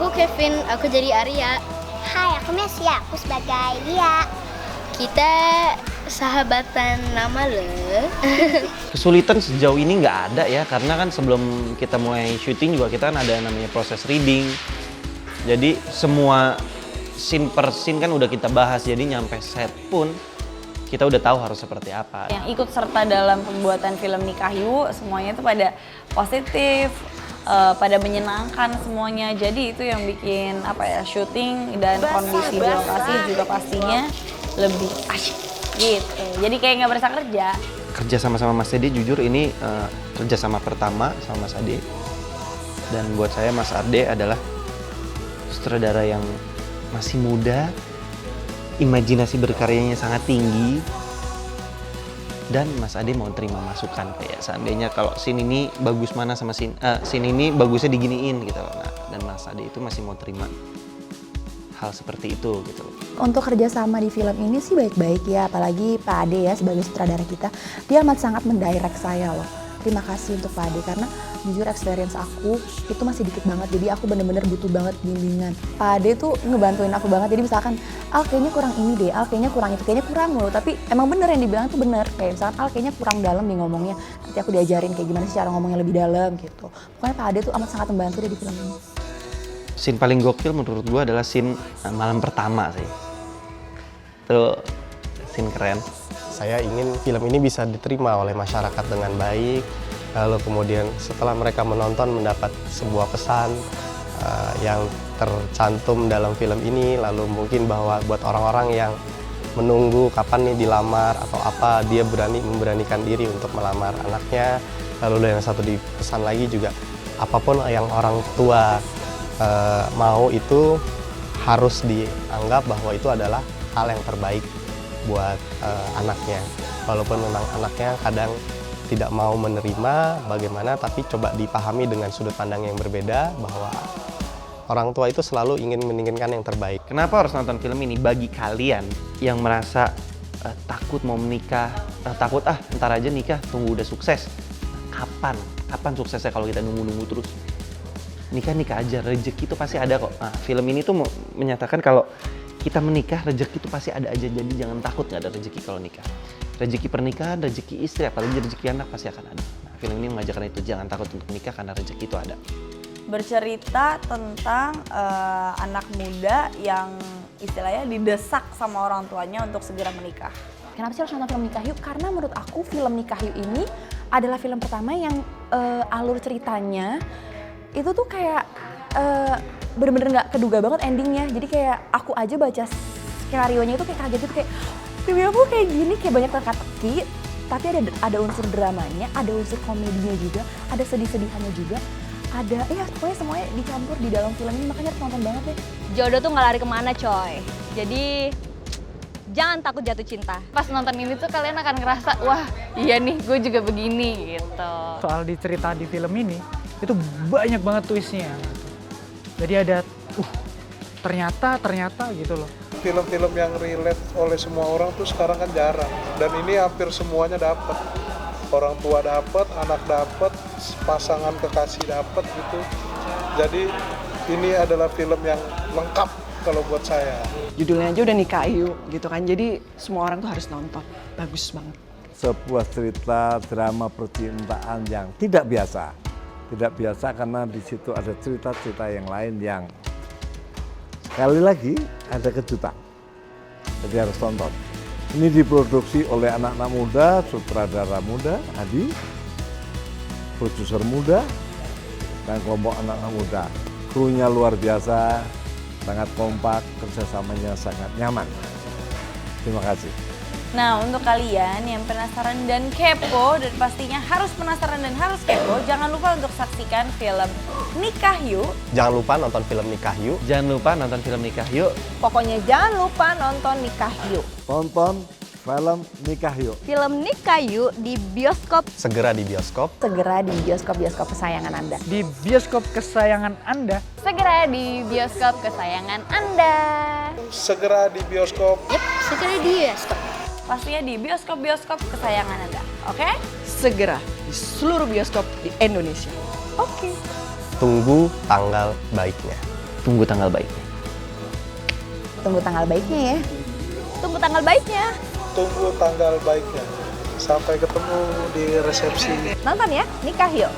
Aku Kevin, aku jadi Arya. Hai, aku Messi, aku sebagai Lia. Kita sahabatan lama loh. Kesulitan sejauh ini nggak ada ya, karena kan sebelum kita mulai syuting juga kita kan ada namanya proses reading. Jadi semua scene per scene kan udah kita bahas, jadi nyampe set pun kita udah tahu harus seperti apa. Yang ikut serta dalam pembuatan film Nikahyu semuanya itu pada positif, pada menyenangkan semuanya. Jadi itu yang bikin syuting dan kondisi di lokasi juga pastinya lebih asyik gitu. Jadi kayak nggak berasa kerja. Kerja sama-sama Mas Ade, jujur ini kerja sama pertama sama Mas Ade. Dan buat saya Mas Ade adalah sutradara yang masih muda, imajinasi berkaryanya sangat tinggi, dan Mas Ade mau terima masukan kayak seandainya kalau scene ini bagus mana sama scene ini bagusnya diginiin gitu loh. Nah, dan Mas Ade itu masih mau terima hal seperti itu gitu loh. Untuk kerjasama di film ini sih baik-baik ya, apalagi Pak Ade ya sebagai sutradara kita, dia amat sangat mendirect saya loh. Terima kasih untuk Pak Ade karena jujur experience aku itu masih dikit banget, jadi aku bener-bener butuh banget bimbingan. Pak Ade tuh ngebantuin aku banget, jadi misalkan Al kayaknya kurang ini deh, Al kayaknya kurang itu, kayaknya kurang loh, tapi emang bener yang dibilang tuh bener. Kayak misalkan Al kayaknya kurang dalam nih ngomongnya, nanti aku diajarin kayak gimana sih cara ngomongnya lebih dalam gitu. Pokoknya Pak Ade tuh amat sangat membantu deh di film ini. Scene paling gokil menurut gua adalah scene malam pertama sih. Itu scene keren. Saya ingin film ini bisa diterima oleh masyarakat dengan baik, lalu kemudian setelah mereka menonton mendapat sebuah pesan yang tercantum dalam film ini, lalu mungkin bahwa buat orang-orang yang menunggu kapan nih dilamar atau apa, dia memberanikan diri untuk melamar anaknya. Lalu yang satu dipesan lagi juga, apapun yang orang tua mau itu harus dianggap bahwa itu adalah hal yang terbaik buat anaknya. Walaupun memang anaknya kadang tidak mau menerima bagaimana, tapi coba dipahami dengan sudut pandang yang berbeda bahwa orang tua itu selalu ingin menginginkan yang terbaik. Kenapa harus nonton film ini? Bagi kalian yang merasa takut mau menikah, takut ntar aja nikah, tunggu udah sukses. Kapan suksesnya kalau kita nunggu-nunggu terus? Nikah aja, rezeki itu pasti ada kok. Nah, film ini tuh menyatakan kalau kita menikah, rezeki itu pasti ada aja. Jadi jangan takut nggak ada rezeki kalau nikah. Rezeki pernikahan, rezeki istri, apalagi rezeki anak pasti akan ada. Nah, film ini mengajarkan itu, jangan takut untuk menikah karena rezeki itu ada. Bercerita tentang anak muda yang istilahnya didesak sama orang tuanya untuk segera menikah. Kenapa sih harus nonton film Nikahyu? Karena menurut aku film Nikahyu ini adalah film pertama yang alur ceritanya itu tuh kayak bener-bener nggak keduga banget endingnya. Jadi kayak aku aja baca skenario-nya itu kayak kaget gitu, kayak film aku kayak gini, kayak banyak teka-teki, tapi ada unsur dramanya, ada unsur komedinya juga, ada sedih-sedihannya juga, ada pokoknya semuanya dicampur di dalam film ini, makanya harus nonton banget deh. Jodoh tuh nggak lari kemana coy, jadi jangan takut jatuh cinta. Pas nonton ini tuh kalian akan ngerasa, wah iya nih gue juga begini gitu. Soal cerita di film ini itu banyak banget twistnya. Jadi ada ternyata gitu loh. Film-film yang relate oleh semua orang tuh sekarang kan jarang, dan ini hampir semuanya dapat. Orang tua dapat, anak dapat, pasangan kekasih dapat gitu. Jadi ini adalah film yang lengkap kalau buat saya. Judulnya aja udah Nikahyu gitu kan, jadi semua orang tuh harus nonton. Bagus banget. Sebuah cerita drama percintaan yang tidak biasa. Tidak biasa karena di situ ada cerita-cerita yang lain yang sekali lagi ada kejutan. Jadi harus tonton. Ini diproduksi oleh anak-anak muda, sutradara muda, Adi, produser muda, dan kelompok anak-anak muda. Krunya luar biasa, sangat kompak, kerjasamanya sangat nyaman. Terima kasih. Nah, untuk kalian yang penasaran dan kepo, dan pastinya harus penasaran dan harus kepo, jangan lupa untuk saksikan film Nikahyu. Jangan lupa nonton film Nikahyu. Jangan lupa nonton film Nikahyu. Pokoknya jangan lupa nonton Nikahyu. Tonton film Nikahyu. Film Nikahyu di bioskop. Segera di bioskop. Segera di bioskop-bioskop kesayangan Anda. Di bioskop kesayangan Anda. Segera di bioskop kesayangan Anda. Segera di bioskop. Yep, segera di bioskop. Pastinya di bioskop-bioskop kesayangan Anda, oke? Segera di seluruh bioskop di Indonesia. Tunggu tanggal baiknya. Tunggu tanggal baiknya. Tunggu tanggal baiknya ya. Tunggu tanggal baiknya. Tunggu tanggal baiknya. Sampai ketemu di resepsi. Nonton ya, Nikah Yuk.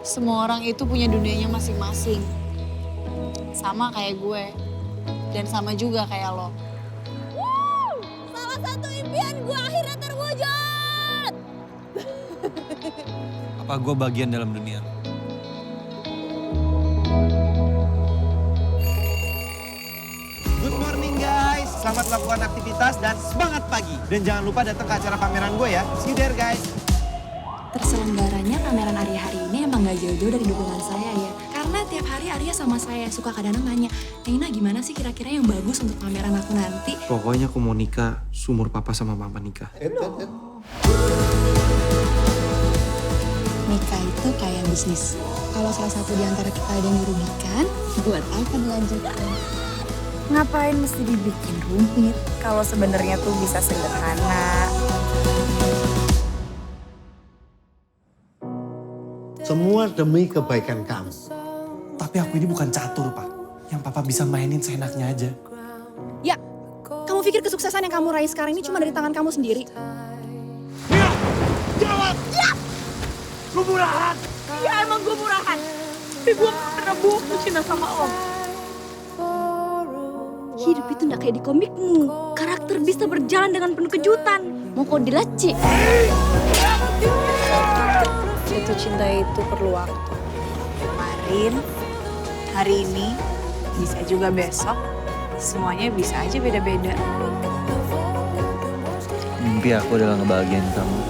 Semua orang itu punya dunianya masing-masing. Sama kayak gue. Dan sama juga kayak lo. Salah satu impian gue akhirnya terwujud. Apa gue bagian dalam dunia lo? Good morning guys, selamat melakukan aktivitas dan semangat pagi. Dan jangan lupa datang ke acara pameran gue ya. See you there guys. Terselenggaranya pameran Arya hari ini emang gak jauh-jauh dari dukungan saya ya. Karena tiap hari Arya sama saya suka kadang-kadang nanya, Nina gimana sih kira-kira yang bagus untuk pameran aku nanti? Pokoknya aku mau nikah, sumur papa sama mama nikah. Nikah itu kayak bisnis. Kalau salah satu di antara kita ada yang dirugikan, buat apa dilanjutkan? Ngapain mesti dibikin rumit kalau sebenarnya tuh bisa sederhana. Semua demi kebaikan kamu. Tapi aku ini bukan catur, Pak. Yang Papa bisa mainin seenaknya aja. Ya, kamu pikir kesuksesan yang kamu raih sekarang ini cuma dari tangan kamu sendiri? Jawab! Ya! Gue murahan. Ya emang gue murahan. Tapi gue pernah bohong cinta sama om. Hidup itu gak kayak di komikmu. Karakter bisa berjalan dengan penuh kejutan. Mau kau dilaci. Jatuh cinta itu perlu waktu. Kemarin, hari ini, bisa juga besok. Semuanya bisa aja beda-beda. Mimpi aku adalah ngebahagiain kamu.